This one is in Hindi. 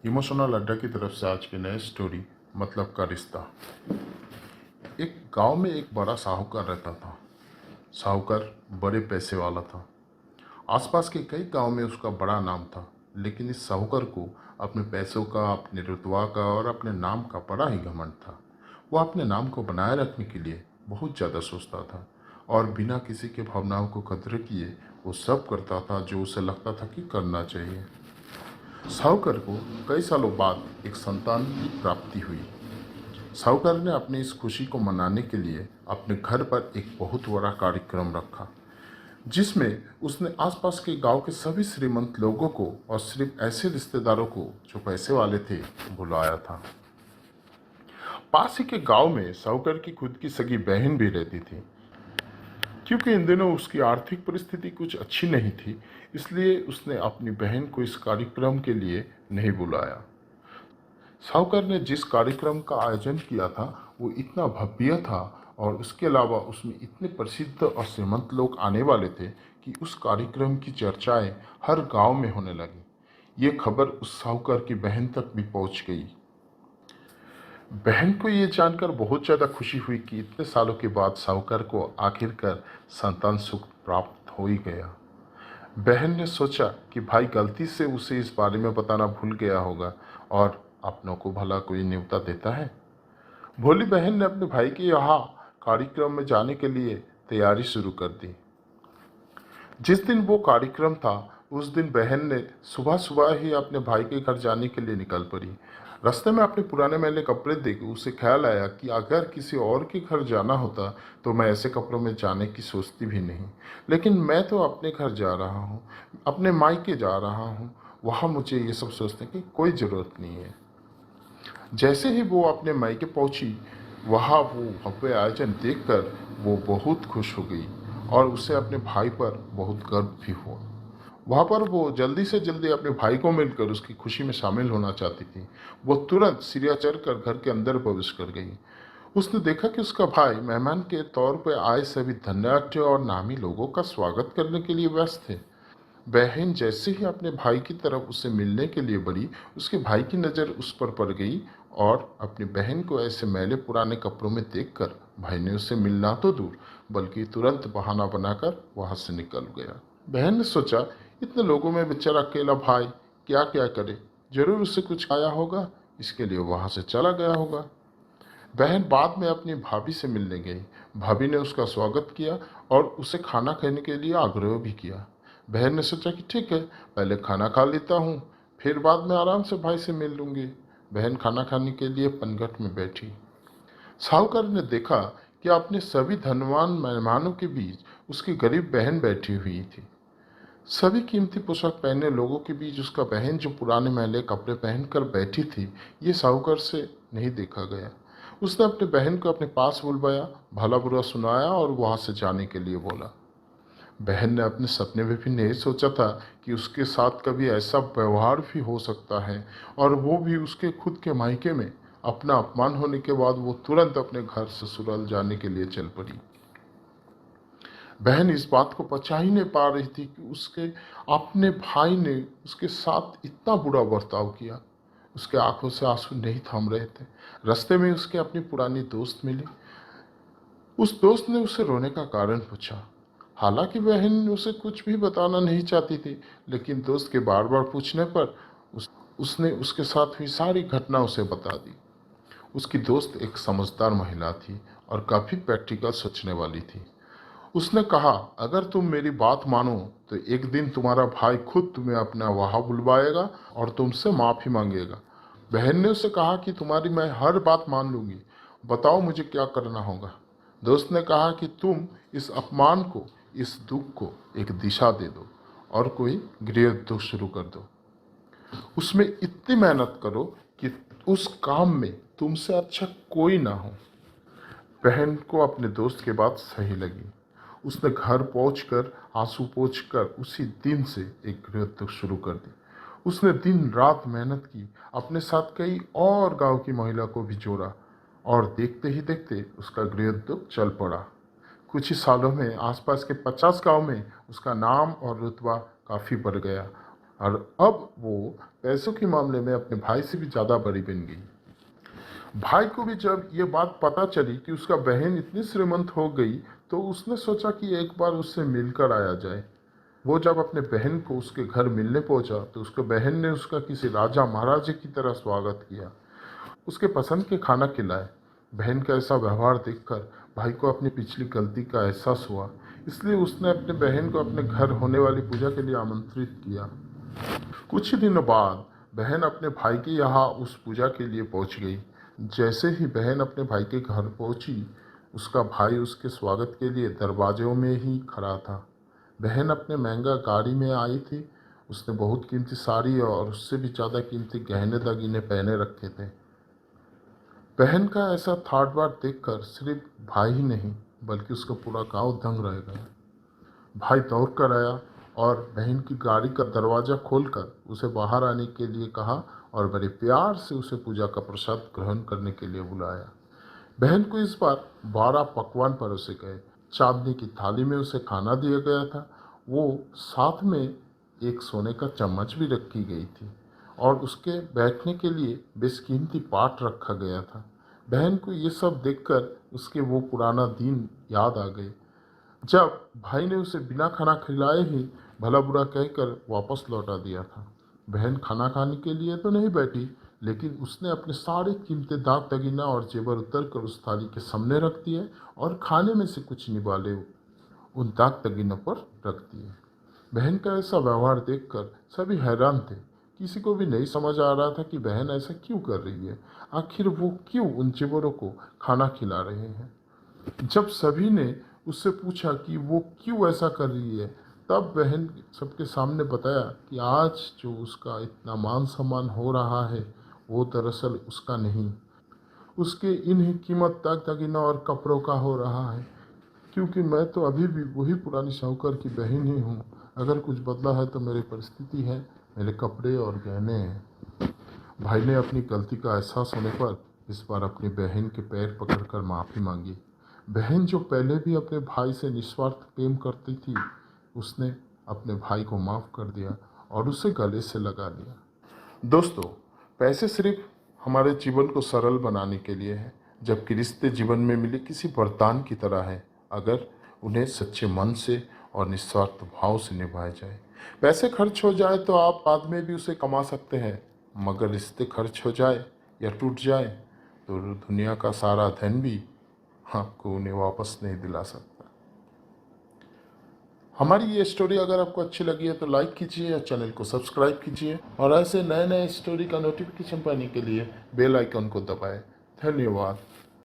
इमोशनल अड्डा की तरफ से आज की नई स्टोरी मतलब का रिश्ता। एक गांव में एक बड़ा साहूकार रहता था। साहूकार बड़े पैसे वाला था। आसपास के कई गांव में उसका बड़ा नाम था, लेकिन इस साहूकार को अपने पैसों का, अपने रुतबा का और अपने नाम का बड़ा ही घमंड था। वो अपने नाम को बनाए रखने के लिए बहुत ज़्यादा सोचता था और बिना किसी के भावनाओं को कदर किए वो सब करता था जो उसे लगता था कि करना चाहिए। साहूकार को कई सालों बाद एक संतान की प्राप्ति हुई। साहूकार ने अपनी इस खुशी को मनाने के लिए अपने घर पर एक बहुत बड़ा कार्यक्रम रखा, जिसमें उसने आसपास के गांव के सभी श्रीमंत लोगों को और सिर्फ ऐसे रिश्तेदारों को जो पैसे वाले थे बुलाया था। पास ही के गांव में साहूकार की खुद की सगी बहन भी रहती थी। क्योंकि इन दिनों उसकी आर्थिक परिस्थिति कुछ अच्छी नहीं थी, इसलिए उसने अपनी बहन को इस कार्यक्रम के लिए नहीं बुलाया। साहूकार ने जिस कार्यक्रम का आयोजन किया था वो इतना भव्य था और उसके अलावा उसमें इतने प्रसिद्ध और श्रीमंत लोग आने वाले थे कि उस कार्यक्रम की चर्चाएं हर गांव में होने लगी। ये खबर उस साहूकार की बहन तक भी पहुंच गई। बहन को ये जानकर बहुत ज़्यादा खुशी हुई कि इतने सालों के बाद साहूकार को आखिरकार संतान सुख प्राप्त हो ही गया। बहन ने सोचा कि भाई गलती से उसे इस बारे में बताना भूल गया होगा और अपनों को भला कोई न्योता देता है। भोली बहन ने अपने भाई के यहाँ कार्यक्रम में जाने के लिए तैयारी शुरू कर दी। जिस दिन वो कार्यक्रम था उस दिन बहन ने सुबह सुबह ही अपने भाई के घर जाने के लिए निकल पड़ी। रास्ते में अपने पुराने मैले कपड़े देख उसे ख्याल आया कि अगर किसी और के घर जाना होता तो मैं ऐसे कपड़ों में जाने की सोचती भी नहीं, लेकिन मैं तो अपने घर जा रहा हूँ, अपने मायके जा रहा हूँ, वहाँ मुझे ये सब सोचने की कोई ज़रूरत नहीं है। जैसे ही वो अपने मायके पहुंची, वहाँ वो भव्य आयोजन देखकर वो बहुत खुश हो गई और उसे अपने भाई पर बहुत गर्व भी हुआ। वहाँ पर वो जल्दी से जल्दी अपने भाई को मिलकर उसकी खुशी में शामिल होना चाहती थी। वो तुरंत सीढ़ियाँ चढ़कर घर के अंदर प्रवेश कर गई। उसने देखा कि उसका भाई मेहमान के तौर पर आए सभी धनाढ्य और नामी लोगों का स्वागत करने के लिए व्यस्त थे। बहन जैसे ही अपने भाई की तरफ उसे मिलने के लिए बढ़ी, उसके भाई की नज़र उस पर पड़ गई और अपनी बहन को ऐसे मैले पुराने कपड़ों में देखकर भाई ने उसे मिलना तो दूर बल्कि तुरंत बहाना बनाकर वहां से निकल गया। बहन ने सोचा, इतने लोगों में बेचारा अकेला भाई क्या क्या करे, जरूर उसे कुछ आया होगा, इसके लिए वहां से चला गया होगा। बहन बाद में अपनी भाभी से मिलने गई। भाभी ने उसका स्वागत किया और उसे खाना खाने के लिए आग्रह भी किया। बहन ने सोचा कि ठीक है, पहले खाना खा लेता हूँ, फिर बाद में आराम से भाई से मिल लूँगी। बहन खाना खाने के लिए पनघट में बैठी। साहूकार ने देखा कि अपने सभी धनवान मेहमानों के बीच उसकी गरीब बहन बैठी हुई थी। सभी कीमती पोशाक पहने लोगों के बीच उसका बहन जो पुराने मैले कपड़े पहनकर बैठी थी, ये साहूकार से नहीं देखा गया। उसने अपने बहन को अपने पास बुलवाया, भला बुरा सुनाया और वहां से जाने के लिए बोला। बहन ने अपने सपने में भी नहीं सोचा था कि उसके साथ कभी ऐसा व्यवहार भी हो सकता है, और वो भी उसके खुद के मायके में। अपना अपमान होने के बाद वो तुरंत अपने घर ससुराल जाने के लिए चल पड़ी। बहन इस बात को पचा ही नहीं पा रही थी कि उसके अपने भाई ने उसके साथ इतना बुरा बर्ताव किया। उसके आंखों से आंसू नहीं थम रहे थे। रास्ते में उसके अपनी पुरानी दोस्त मिली। उस दोस्त ने उसे रोने का कारण पूछा। हालांकि बहन उसे कुछ भी बताना नहीं चाहती थी, लेकिन दोस्त के बार बार पूछने पर उसने उसके साथ हुई सारी घटना उसे बता दी। उसकी दोस्त एक समझदार महिला थी और काफ़ी प्रैक्टिकल सोचने वाली थी। उसने कहा, अगर तुम मेरी बात मानो तो एक दिन तुम्हारा भाई खुद तुम्हें अपना वहाँ बुलवाएगा और तुमसे माफ़ी मांगेगा। बहन ने उसे कहा कि तुम्हारी मैं हर बात मान लूँगी, बताओ मुझे क्या करना होगा। दोस्त ने कहा कि तुम इस अपमान को, इस दुख को एक दिशा दे दो और कोई गृह उद्योग शुरू कर दो। उसमें इतनी मेहनत करो कि उस काम में तुमसे अच्छा कोई ना हो। बहन को अपने दोस्त की बात सही लगी। उसने घर पहुंचकर आंसू पोंछकर उसी दिन से एक गृह उद्योग शुरू कर दी। उसने दिन रात मेहनत की, अपने साथ कई और गांव की महिला को भी जोड़ा और देखते ही देखते उसका गृह उद्योग चल पड़ा। कुछ ही सालों में आसपास के 50 गांव में उसका नाम और रुतबा काफ़ी बढ़ गया। और अब वो पैसों के मामले में अपने भाई से भी ज़्यादा बड़ी बन गई। भाई को भी जब ये बात पता चली कि उसका बहन इतनी श्रीमंत हो गई तो उसने सोचा कि एक बार उससे मिलकर आया जाए। वो जब अपने बहन को उसके घर मिलने पहुंचा तो उसके बहन ने उसका किसी राजा महाराजे की तरह स्वागत किया, उसके पसंद के खाना खिलाए। बहन का ऐसा व्यवहार देखकर भाई को अपनी पिछली गलती का एहसास हुआ, इसलिए उसने अपने बहन को अपने घर होने वाली पूजा के लिए आमंत्रित किया। कुछ ही दिनों बाद बहन अपने भाई के यहाँ उस पूजा के लिए पहुँच गई। जैसे ही बहन अपने भाई के घर पहुँची, उसका भाई उसके स्वागत के लिए दरवाजों में ही खड़ा था। बहन अपने महंगा गाड़ी में आई थी। उसने बहुत कीमती साड़ी और उससे भी ज़्यादा कीमती गहने दागिने पहने रखे थे। बहन का ऐसा थाट बाट देखकर सिर्फ भाई ही नहीं बल्कि उसका पूरा गांव दंग रह गया। भाई दौड़ कर आया और बहन की गाड़ी का दरवाज़ा खोलकर उसे बाहर आने के लिए कहा और बड़े प्यार से उसे पूजा का प्रसाद ग्रहण करने के लिए बुलाया। बहन को इस बार 12 पकवान परोसे गए। चांदनी की थाली में उसे खाना दिया गया था। वो साथ में एक सोने का चम्मच भी रखी गई थी और उसके बैठने के लिए बेशकीमती पाट रखा गया था। बहन को ये सब देखकर उसके वो पुराना दिन याद आ गए जब भाई ने उसे बिना खाना खिलाए ही भला बुरा कहकर वापस लौटा दिया था। बहन खाना खाने के लिए तो नहीं बैठी, लेकिन उसने अपने सारे कीमती दाग दगीना और जेवर उतर कर उस थाली के सामने रख दिए और खाने में से कुछ निवाले उन दाग दगीनों पर रख दिए। बहन का ऐसा व्यवहार देखकर सभी हैरान थे। किसी को भी नहीं समझ आ रहा था कि बहन ऐसा क्यों कर रही है। आखिर वो क्यों उन जेवरों को खाना खिला रहे हैं। जब सभी ने उससे पूछा कि वो क्यों ऐसा कर रही है, तब बहन सबके सामने बताया कि आज जो उसका इतना मान सम्मान हो रहा है वो दरअसल उसका नहीं, उसके इन्हीं कीमत दाग दगीना और कपड़ों का हो रहा है। क्योंकि मैं तो अभी भी वही पुरानी साहूकार की बहन ही हूँ। अगर कुछ बदला है तो मेरी परिस्थिति है, मेरे कपड़े और गहने हैं। भाई ने अपनी गलती का एहसास होने पर इस बार अपनी बहन के पैर पकड़कर माफ़ी मांगी। बहन जो पहले भी अपने भाई से निस्वार्थ प्रेम करती थी, उसने अपने भाई को माफ़ कर दिया और उसे गले से लगा लिया। दोस्तों, पैसे सिर्फ हमारे जीवन को सरल बनाने के लिए है, जबकि रिश्ते जीवन में मिले किसी वरदान की तरह है अगर उन्हें सच्चे मन से और निस्वार्थ भाव से निभाया जाए। पैसे खर्च हो जाए तो आप बाद में भी उसे कमा सकते हैं, मगर रिश्ते खर्च हो जाए या टूट जाए तो दुनिया का सारा धन भी आपको उन्हें वापस नहीं दिला सकता। हमारी ये स्टोरी अगर आपको अच्छी लगी है तो लाइक कीजिए या चैनल को सब्सक्राइब कीजिए और ऐसे नए नए स्टोरी का नोटिफिकेशन पाने के लिए बेल आइकन को दबाएं। धन्यवाद।